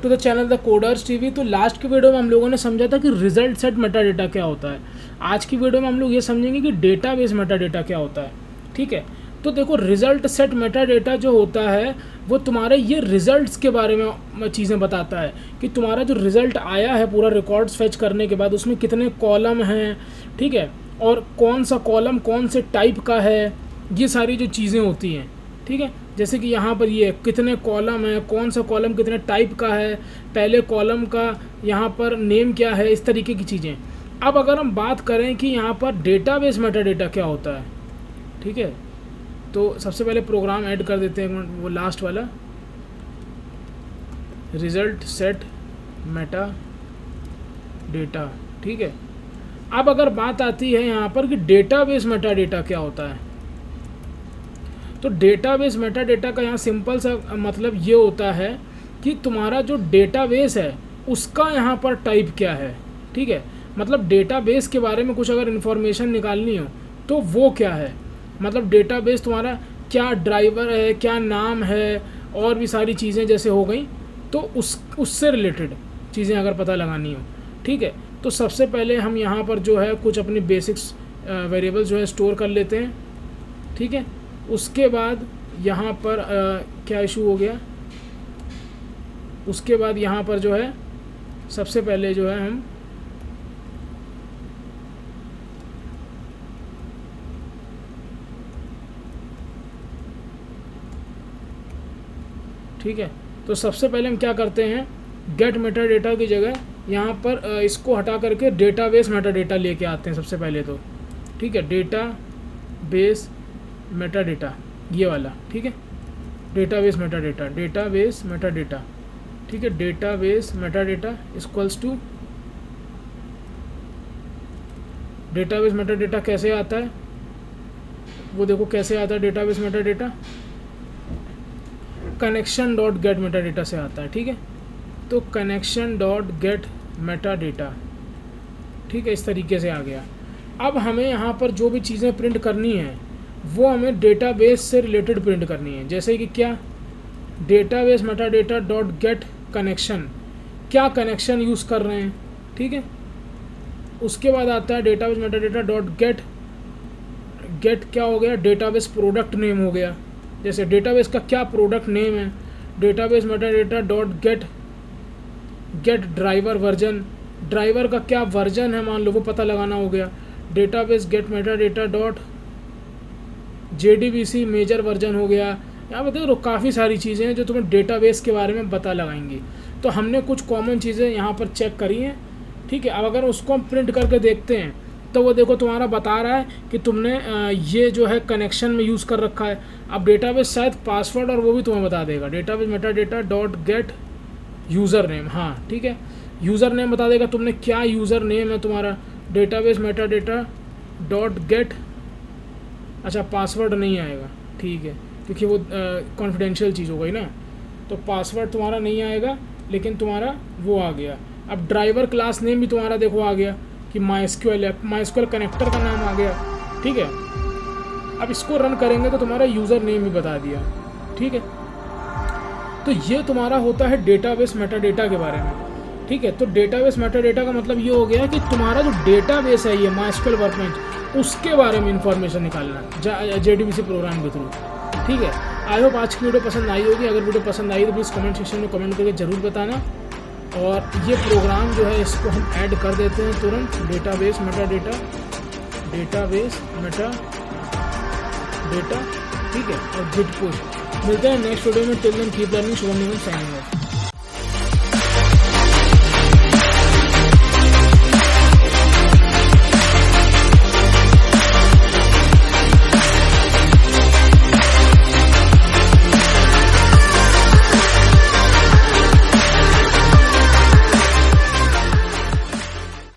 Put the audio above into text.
To the channel the coders TV. तो last की video में हम लोगों ने समझा था कि रिजल्ट सेट मेटा डेटा क्या होता है। आज की वीडियो में हम लोग ये समझेंगे कि डेटाबेस मेटा डेटा क्या होता है। ठीक है, तो देखो रिजल्ट सेट मेटा डेटा जो होता है वो तुम्हारे ये रिजल्ट्स के बारे में चीज़ें बताता है कि तुम्हारा जो रिज़ल्ट आया है पूरा रिकॉर्ड्स फेच करने के बाद उसमें कितने कॉलम हैं, ठीक है, और कौन सा कॉलम कौन से टाइप का है, ये सारी जो चीज़ें होती हैं। ठीक है, जैसे कि यहाँ पर ये कितने कॉलम है, कौन सा कॉलम कितने टाइप का है, पहले कॉलम का यहाँ पर नेम क्या है, इस तरीके की चीज़ें। अब अगर हम बात करें कि यहाँ पर डेटाबेस मेटा डेटा क्या होता है, ठीक है, तो सबसे पहले प्रोग्राम ऐड कर देते हैं वो लास्ट वाला, रिजल्ट सेट मेटा डेटा। ठीक है, अब अगर बात आती है यहाँ पर कि डेटाबेस मेटा डेटा क्या होता है, तो डेटाबेस मेटा डेटा का यहाँ सिंपल सा मतलब ये होता है कि तुम्हारा जो डेटाबेस है उसका यहाँ पर टाइप क्या है। ठीक है, मतलब डेटाबेस के बारे में कुछ अगर इन्फॉर्मेशन निकालनी हो तो वो क्या है, मतलब डेटाबेस तुम्हारा क्या ड्राइवर है, क्या नाम है, और भी सारी चीज़ें जैसे हो गई, तो उससे रिलेटेड चीज़ें अगर पता लगानी हो। ठीक है, तो सबसे पहले हम यहाँ पर जो है कुछ अपनी बेसिक्स वेरिएबल्स जो है स्टोर कर लेते हैं। ठीक है, उसके बाद यहाँ पर क्या इशू हो गया, उसके बाद यहाँ पर जो है सबसे पहले जो है हम ठीक है, तो सबसे पहले हम क्या करते हैं, गेट मेटा डेटा की जगह यहाँ पर इसको हटा करके डेटाबेस मेटा डेटा लेके आते हैं सबसे पहले तो। ठीक है, डेटाबेस मेटा डेटा ये वाला। ठीक है, database meta data, database meta data. ठीक है, database meta data equals to database meta data कैसे आता है, वो देखो कैसे आता है database meta data, connection dot get meta data से आता है। ठीक है, तो connection dot get meta data, ठीक है, इस तरीके से आ गया। अब हमें यहाँ पर जो भी चीज़ें प्रिंट करनी है वो हमें डेटाबेस से रिलेटेड प्रिंट करनी है, जैसे कि क्या, database meta data dot get connection, क्या कनेक्शन यूज़ कर रहे हैं। ठीक है, उसके बाद आता है database meta data dot gate क्या हो गया, डेटाबेस प्रोडक्ट नेम हो गया, जैसे डेटाबेस का क्या प्रोडक्ट नेम है। Database meta data dot gate driver version, driver का क्या वर्जन है मान लो वो पता लगाना हो गया। Database get meta data dot JDBC major version हो गया। यहाँ पे देखो काफ़ी सारी चीज़ें हैं जो तुम्हें डेटाबेस के बारे में पता लगाएंगी। तो हमने कुछ कॉमन चीज़ें यहाँ पर चेक करी हैं। ठीक है, अब अगर उसको हम प्रिंट करके देखते हैं तो वो देखो तुम्हारा बता रहा है कि तुमने ये जो है कनेक्शन में यूज़ कर रखा है। अब डेटाबेस शायद पासवर्ड और वो भी तुम्हें बता देगा, database meta data dot gate user name. हाँ ठीक है, यूज़र नेम बता देगा तुमने क्या यूज़र नेम है तुम्हारा। Database meta data dot gate, अच्छा पासवर्ड नहीं आएगा, ठीक है, क्योंकि वो कॉन्फिडेंशियल चीज़ हो गई ना, तो पासवर्ड तुम्हारा नहीं आएगा, लेकिन तुम्हारा वो आ गया। अब ड्राइवर क्लास नेम भी तुम्हारा देखो आ गया कि MySQL है, MySQL कनेक्टर का नाम आ गया। ठीक है, अब इसको रन करेंगे तो तुम्हारा यूज़र नेम भी बता दिया। ठीक है, तो ये तुम्हारा होता है डेटाबेस मेटा डेटा के बारे में। ठीक है, तो डेटाबेस मेटा डेटा का मतलब ये हो गया कि तुम्हारा जो डेटाबेस है ये MySQL वर्कबेंच, उसके बारे में इंफॉर्मेशन निकालना JDBC प्रोग्राम के थ्रू। ठीक है, आई होप आज की वीडियो पसंद आई होगी। अगर वीडियो पसंद आई तो प्लीज़ कमेंट सेक्शन में कमेंट करके ज़रूर बताना। और ये प्रोग्राम जो है इसको हम ऐड कर देते हैं तुरंत, database meta data, database meta data. ठीक है, और गिट पुश। मिलते हैं नेक्स्ट वीडियो में। Till then keep learning. Shubham Nigam signing of.